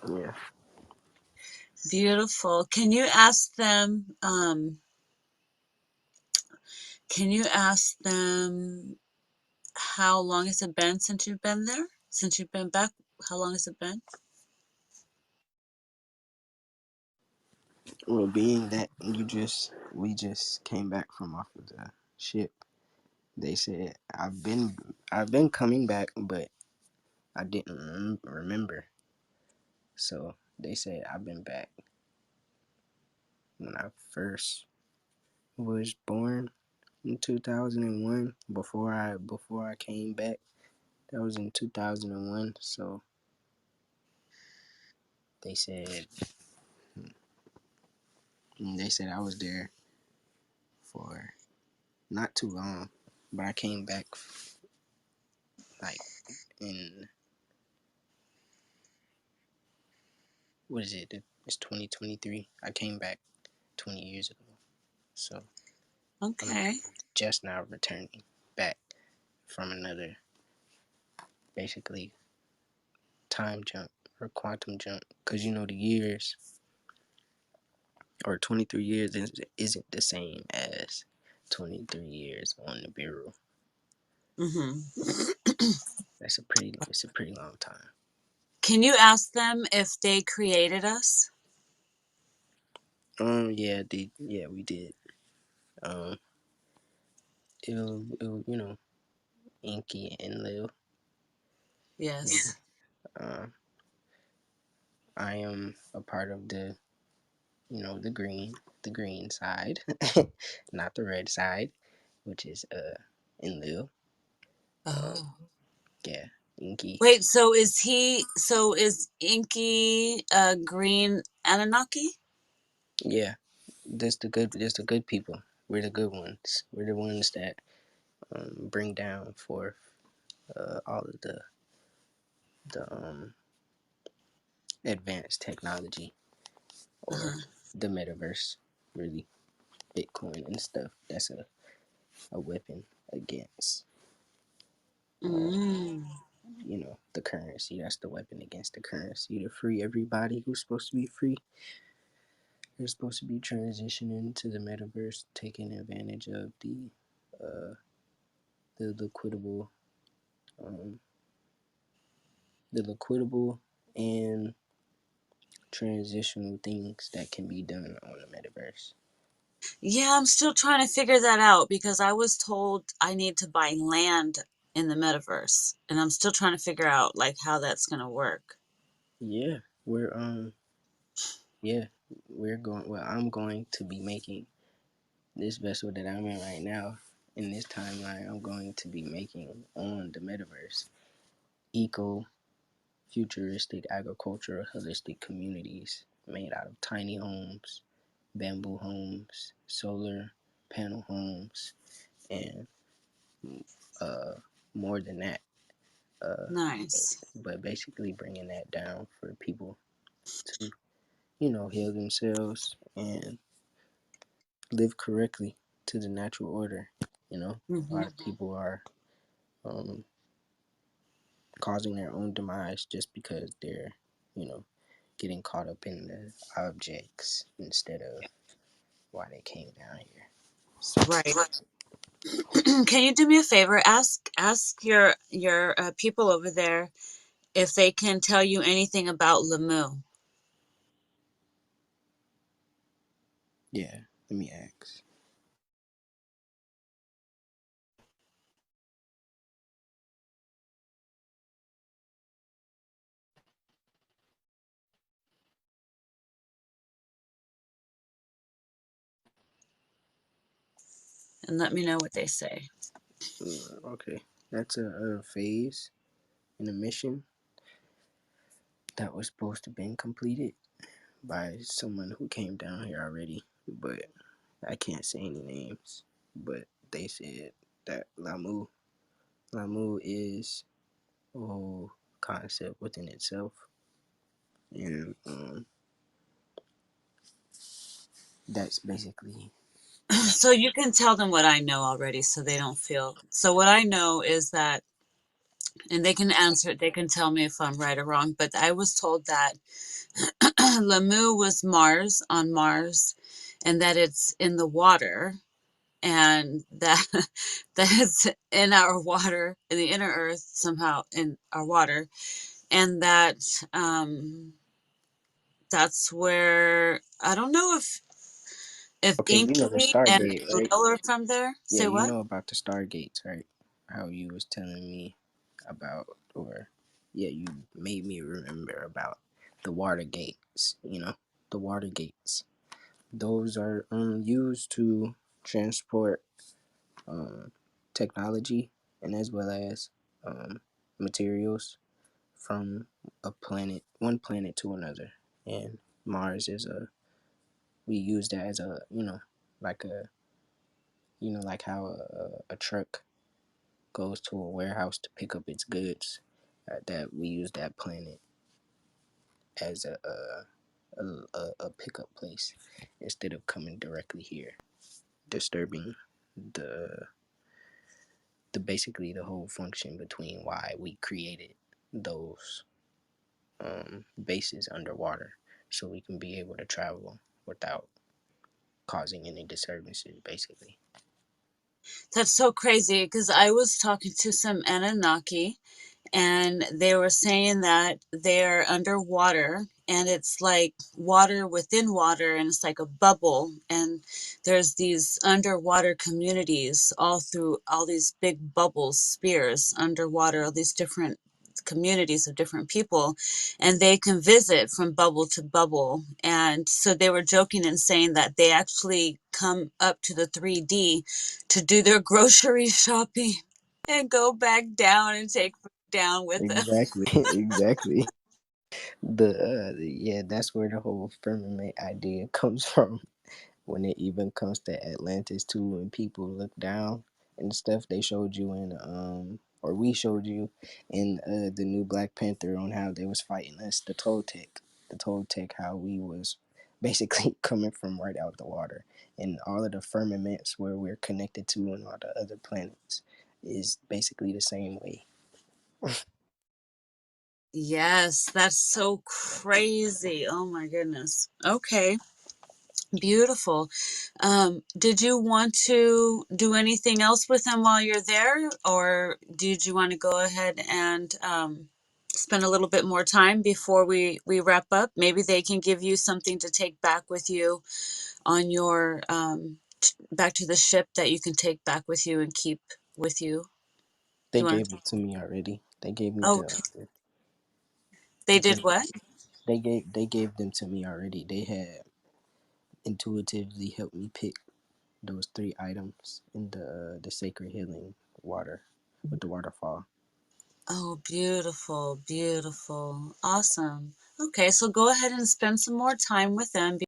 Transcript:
Yeah. Beautiful. Can you ask them, how long has it been since you've been there? Since you've been back, how long has it been? Well, being that we just came back from off of the ship, they said I've been coming back, but I didn't remember. So they said I've been back when I first was born in 2001. Before I came back, that was in 2001. So they said I was there for not too long, but I came back like in what is it? It's 2023. I came back 20 years ago. So I'm Okay. just now returning back from another basically time jump or quantum jump, because you know the years or 23 years isn't the same as 23 years on Nibiru. It's a pretty long time. Can you ask them if they created us? Yeah, we did. Um it'll Inky and Lil. Yes. Um I am a part of the green side, not the red side, which is in Lil. Um Oh. yeah, Inky. Wait, so is Inky green Anunnaki? Yeah, there's the good people. We're the good ones. We're the ones that bring down for all of the advanced technology or Uh-huh. the metaverse, really Bitcoin and stuff. That's a weapon against um, Mm. the currency. That's the weapon against the currency to free everybody who's supposed to be free. They're supposed to be transitioning to the metaverse, taking advantage of uh, the liquidable, um, the liquidable and transitional things that can be done on the metaverse. Yeah, I'm still trying to figure that out because I was told I need to buy land in the metaverse, and I'm still trying to figure out like how that's gonna work. Yeah, we're yeah, we're going. Well, I'm going to be making this vessel that I'm in right now. In this timeline, I'm going to be making on the metaverse eco futuristic agricultural holistic communities made out of tiny homes, bamboo homes, solar panel homes, and uh, more than that. Uh, Nice. but basically bringing that down for people to, heal themselves and live correctly to the natural order. A Mm-hmm. lot of people are um, causing their own demise just because they're, you know, getting caught up in the objects instead of why they came down here. So, Right. Can you do me a favor? Ask your people over there if they can tell you anything about Lemu. yeah, let me ask. And let me know what they say. Okay, that's a phase in a mission that was supposed to have been completed by someone who came down here already, but I can't say any names. But they said that Lamu is a whole concept within itself, and that's basically So you can tell them what I know already so they don't feel. So what I know is that and they can answer it. They can tell me if I'm right or wrong. But I was told that Lamu was Mars on Mars, and that it's in the water, and that that it's in our water, in the inner Earth somehow in our water, and that that's where I don't know if Okay, you know the Inky and Stargate, right? Ariel are from there. Yeah, Say you what? know about the Stargates, right? How you was telling me about, or yeah, you made me remember about the water gates. You know, the water gates. Those are used to transport um, technology and as well as um, materials from one planet to another. And Mars is we use that as a, like a, like how a truck goes to a warehouse to pick up its goods. That we use that planet as a pickup place instead of coming directly here, disturbing the the basically the whole function between why we created those bases underwater, so we can be able to travel without causing any disturbances, basically. That's so crazy because I was talking to some Anunnaki, and they were saying that they're underwater, and it's like water within water, and it's like a bubble, and there's these underwater communities all through all these big bubbles, spheres underwater, all these different communities of different people, and they can visit from bubble to bubble. And so they were joking and saying that they actually come up to the 3D to do their grocery shopping and go back down and take food down with them. Exactly, exactly. Yeah, that's where the whole firmament idea comes from. When it even comes to Atlantis too, and people look down and stuff, they showed you in or we showed you in the new Black Panther on how they was fighting us, the Toltec, how we was basically coming from right out the water, and all of the firmaments where we're connected to and all the other planets is basically the same way. Yes, that's so crazy. Oh my goodness. Okay, beautiful. Did you want to do anything else with them while you're there, or did you want to go ahead and spend a little bit more time before we wrap up? Maybe they can give you something to take back with you on your back to the ship that you can take back with you and keep with you. They You want gave to? it to me already. They gave me Oh, they the did thing. what? They gave them to me already. They had intuitively helped me pick those three items in the sacred healing water with the waterfall. Oh, beautiful, beautiful. Awesome. Okay, so go ahead and spend some more time with them